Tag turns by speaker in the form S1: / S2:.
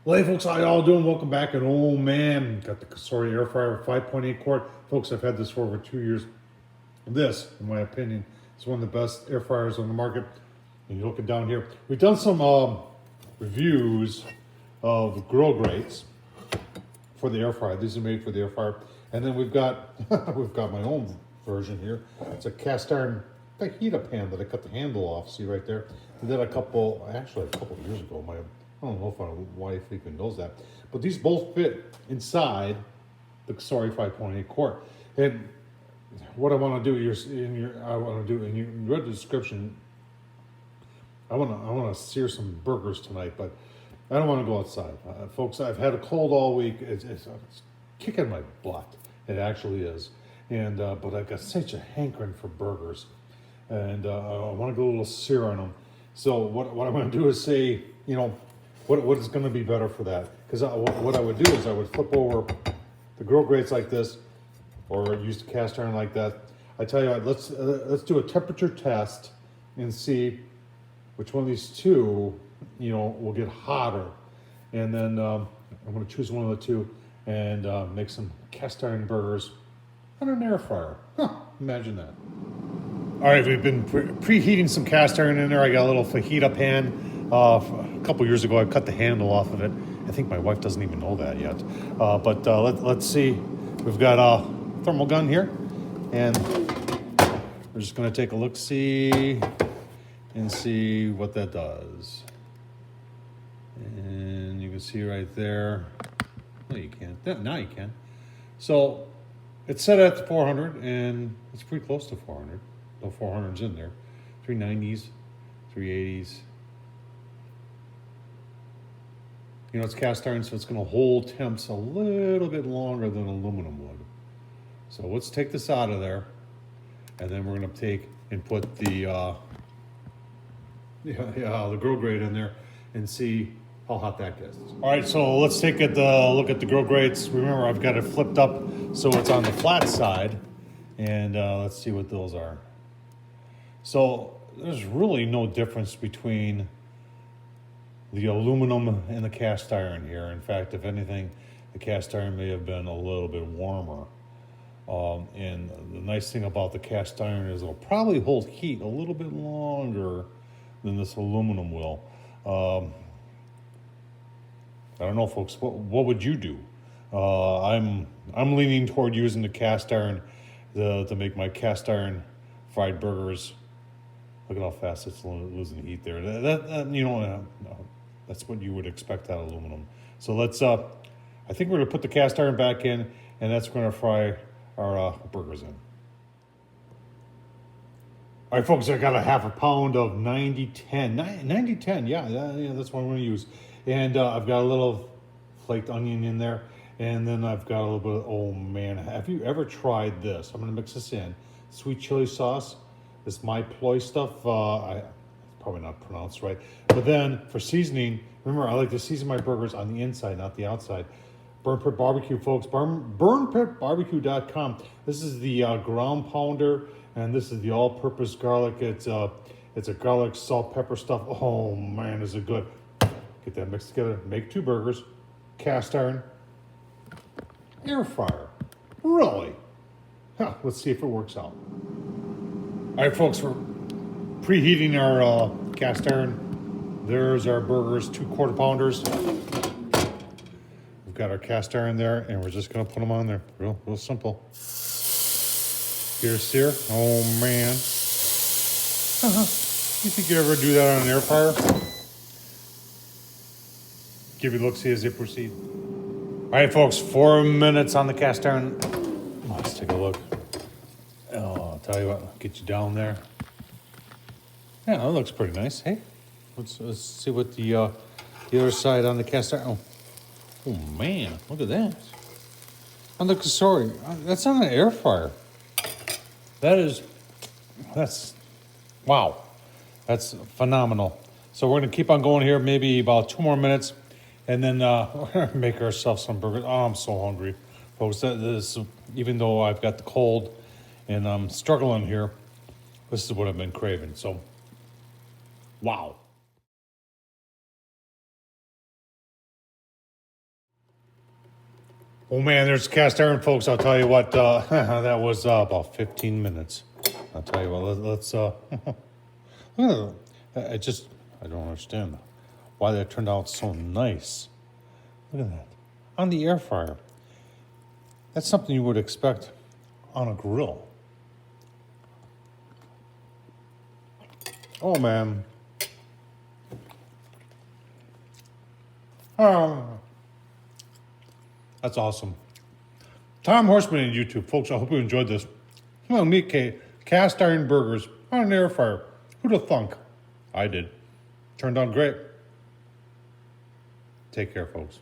S1: Well, hey folks, how y'all doing? Welcome back. And oh man, got the Cosori air fryer 5.8 quart. Folks, I've had this for over 2 years. This, in my opinion, is one of the best air fryers on the market. And you look it down here. We've done some reviews of grill grates for the air fryer. These are made for the air fryer. And then we've got we've got my own version here. It's a cast iron fajita pan that I cut the handle off. See right there. I did a couple of years ago. I don't know if my wife even knows that, but these both fit inside the Cosori 5.8 quart. And what I want to do you read the description. I want to sear some burgers tonight, but I don't want to go outside, folks. I've had a cold all week. It's kicking my butt. It actually is, and but I've got such a hankering for burgers, and I want to go a little sear on them. So what I'm going to do is say, what is going to be better for that? Because what I would do is I would flip over the grill grates like this, or use the cast iron like that. I tell you what, let's do a temperature test and see which one of these two, will get hotter, and then I'm going to choose one of the two and make some cast iron burgers on an air fryer. Imagine that. All right, we've been preheating some cast iron in there. I got a little fajita pan. A couple years ago, I cut the handle off of it. I think my wife doesn't even know that yet. But let's see. We've got a thermal gun here, and we're just going to take a look-see and see what that does. And you can see right there. No, you can't. Now you can. So it's set at 400, and it's pretty close to 400. No 400s in there. 390s, 380s. It's cast iron, so it's going to hold temps a little bit longer than aluminum would. So let's take this out of there, and then we're going to take and put the grill grate in there and see how hot that gets. All right, so let's take a look at the grill grates. Remember, I've got it flipped up so it's on the flat side, and let's see what those are. So there's really no difference between the aluminum and the cast iron here. In fact, if anything, the cast iron may have been a little bit warmer. And the nice thing about the cast iron is it'll probably hold heat a little bit longer than this aluminum will. I don't know, folks. What would you do? I'm leaning toward using the cast iron to make my cast iron fried burgers. Look at how fast it's losing heat there. That's what you would expect out of aluminum. So let's. I think we're gonna put the cast iron back in, and that's going to fry our burgers in. All right, folks. I got a half a pound of 9010. 9010. Yeah, that's what I'm going to use. And I've got a little flaked onion in there, and then I've got a little bit of. Oh man, have you ever tried this? I'm going to mix this in. Sweet chili sauce. This my ploy stuff, I probably not pronounced right. But then for seasoning, remember I like to season my burgers on the inside, not the outside. Burn Pit Barbecue, folks. Burnpitbarbecue.com. This is the ground pounder, and this is the all-purpose garlic. It's a garlic, salt, pepper stuff. Oh man, is it good! Get that mixed together. Make 2 burgers. Cast iron, air fryer. Really? Let's see if it works out. All right, folks, we're preheating our cast iron. There's our burgers, 2 quarter pounders. We've got our cast iron there, and we're just going to put them on there. Real simple. Here's sear. Oh, man. You think you ever do that on an air fryer? Give you a look-see as they proceed. All right, folks, 4 minutes on the cast iron. Let's take a look. I'll tell you what, I'll get you down there. Yeah, that looks pretty nice. Hey, let's see what the other side on the cast iron. Oh man, look at that. On the Cosori, that's on an air fryer. That's wow. That's phenomenal. So we're gonna keep on going here, maybe about 2 more minutes, and then we're gonna make ourselves some burgers. Oh, I'm so hungry, folks. Even though I've got the cold and I'm struggling here, this is what I've been craving. So, wow. Oh man, there's cast iron, folks. I'll tell you what, that was about 15 minutes. I'll tell you what, let's look at that. I don't understand why that turned out so nice. Look at that. On the air fryer. That's something you would expect on a grill. Oh man. Oh, that's awesome. Tom Horseman on YouTube. Folks, I hope you enjoyed this. Well, meat cast iron burgers on an air fryer. Who'd have thunk? I did. Turned out great. Take care, folks.